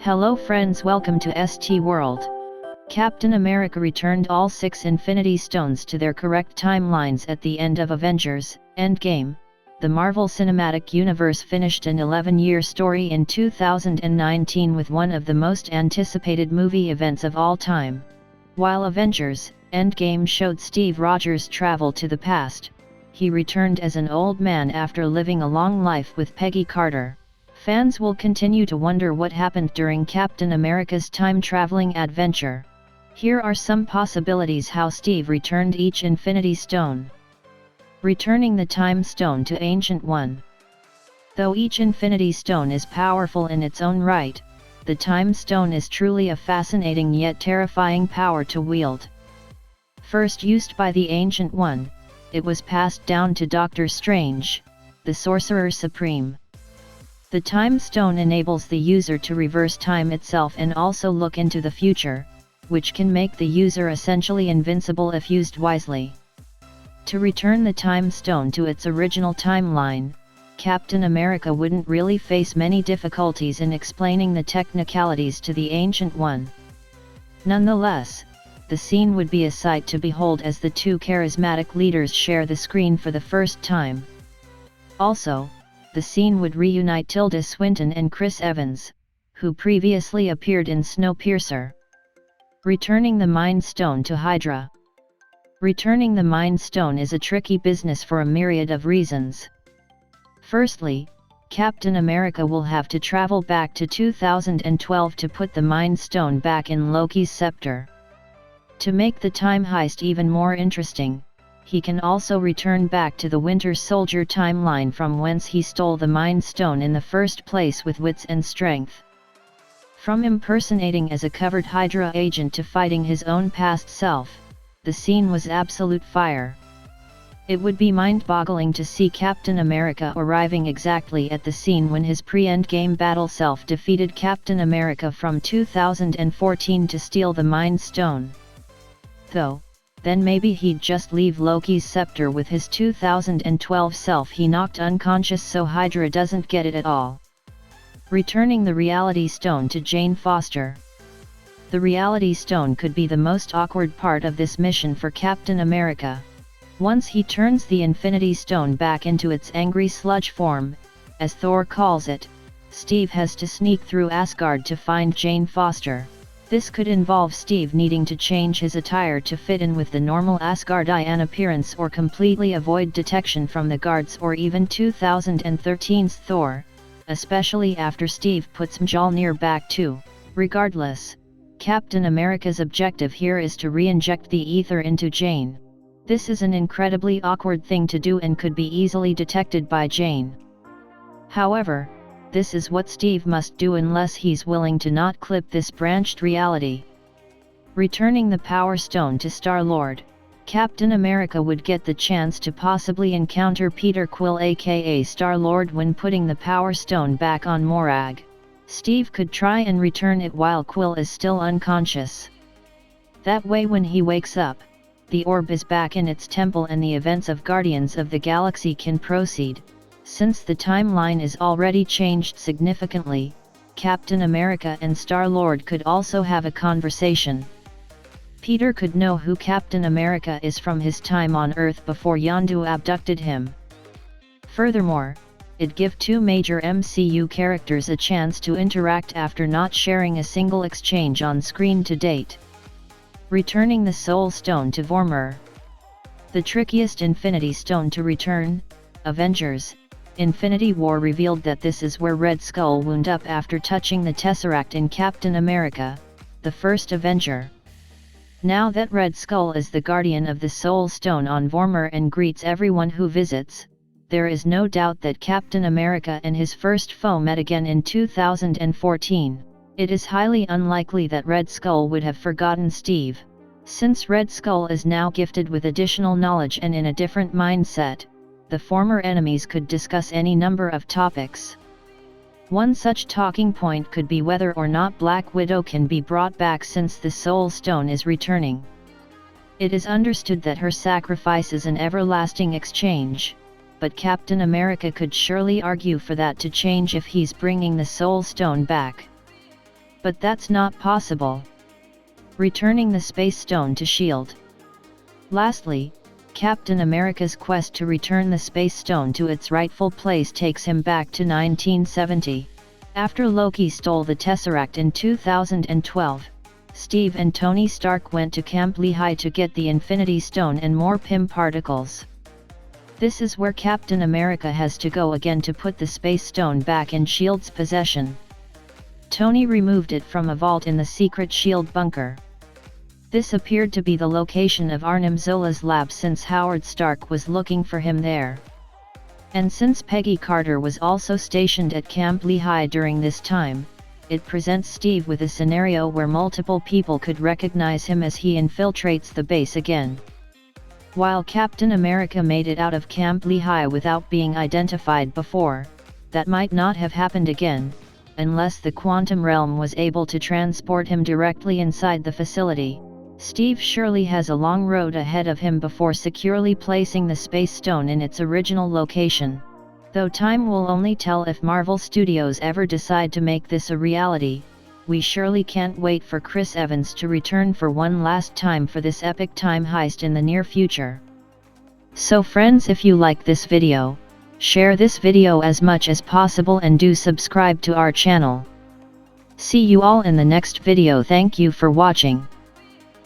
Hello friends, welcome to ST World. Captain America returned all 6 Infinity Stones to their correct timelines at the end of Avengers: Endgame. The Marvel Cinematic Universe finished an 11-year story in 2019 with one of the most anticipated movie events of all time. While Avengers: Endgame showed Steve Rogers travel to the past, he returned as an old man after living a long life with Peggy Carter. Fans will continue to wonder what happened during Captain America's time-traveling adventure. Here are some possibilities how Steve returned each Infinity Stone. Returning the Time Stone to Ancient One. Though each Infinity Stone is powerful in its own right, the Time Stone is truly a fascinating yet terrifying power to wield. First used by the Ancient One, it was passed down to Doctor Strange, the Sorcerer Supreme. The Time Stone enables the user to reverse time itself and also look into the future, which can make the user essentially invincible if used wisely. To return the Time Stone to its original timeline, Captain America wouldn't really face many difficulties in explaining the technicalities to the Ancient One. Nonetheless, the scene would be a sight to behold as the two charismatic leaders share the screen for the first time. Also, the scene would reunite Tilda Swinton and Chris Evans, who previously appeared in Snowpiercer. Returning the Mind Stone to Hydra. Returning the Mind Stone is a tricky business for a myriad of reasons. Firstly, Captain America will have to travel back to 2012 to put the Mind Stone back in Loki's scepter. To make the time heist even more interesting, he can also return back to the Winter Soldier timeline from whence he stole the Mind Stone in the first place with wits and strength. From impersonating as a covered Hydra agent to fighting his own past self, the scene was absolute fire. It would be mind-boggling to see Captain America arriving exactly at the scene when his pre-Endgame battle self defeated Captain America from 2014 to steal the Mind Stone. Though, then maybe he'd just leave Loki's scepter with his 2012 self he knocked unconscious so Hydra doesn't get it at all. Returning the Reality Stone to Jane Foster. The Reality Stone could be the most awkward part of this mission for Captain America. Once he turns the Infinity Stone back into its angry sludge form, as Thor calls it, Steve has to sneak through Asgard to find Jane Foster. This could involve Steve needing to change his attire to fit in with the normal Asgardian appearance or completely avoid detection from the guards or even 2013's Thor, especially after Steve puts Mjolnir back too. Regardless, Captain America's objective here is to re-inject the ether into Jane. This is an incredibly awkward thing to do and could be easily detected by Jane. However, this is what Steve must do unless he's willing to not clip this branched reality. Returning the Power Stone to Star-Lord. Captain America would get the chance to possibly encounter Peter Quill aka Star-Lord when putting the Power Stone back on Morag. Steve could try and return it while Quill is still unconscious. That way when he wakes up, the orb is back in its temple and the events of Guardians of the Galaxy can proceed. Since the timeline is already changed significantly, Captain America and Star-Lord could also have a conversation. Peter could know who Captain America is from his time on Earth before Yondu abducted him. Furthermore, it'd give two major MCU characters a chance to interact after not sharing a single exchange on screen to date. Returning the Soul Stone to Vormir. The trickiest Infinity Stone to return. Avengers: Infinity War revealed that this is where Red Skull wound up after touching the Tesseract in Captain America, the first Avenger. Now that Red Skull is the guardian of the Soul Stone on Vormir and greets everyone who visits, there is no doubt that Captain America and his first foe met again in 2014. It is highly unlikely that Red Skull would have forgotten Steve. Since Red Skull is now gifted with additional knowledge and in a different mindset, the former enemies could discuss any number of topics. One such talking point could be whether or not Black Widow can be brought back since the Soul Stone is returning. It is understood that her sacrifice is an everlasting exchange, but Captain America could surely argue for that to change if he's bringing the Soul Stone back. But that's not possible. Returning the Space Stone to S.H.I.E.L.D. Lastly, Captain America's quest to return the Space Stone to its rightful place takes him back to 1970. After Loki stole the Tesseract in 2012, Steve and Tony Stark went to Camp Lehigh to get the Infinity Stone and more Pym particles. This is where Captain America has to go again to put the Space Stone back in S.H.I.E.L.D.'s possession. Tony removed it from a vault in the secret S.H.I.E.L.D. bunker. This appeared to be the location of Arnim Zola's lab since Howard Stark was looking for him there. And since Peggy Carter was also stationed at Camp Lehigh during this time, it presents Steve with a scenario where multiple people could recognize him as he infiltrates the base again. While Captain America made it out of Camp Lehigh without being identified before, that might not have happened again, unless the quantum realm was able to transport him directly inside the facility. Steve surely has a long road ahead of him before securely placing the Space Stone in its original location. Though time will only tell if Marvel Studios ever decide to make this a reality, we surely can't wait for Chris Evans to return for one last time for this epic time heist in the near future. So friends, if you like this video, share this video as much as possible and do subscribe to our channel. See you all in the next video. Thank you for watching.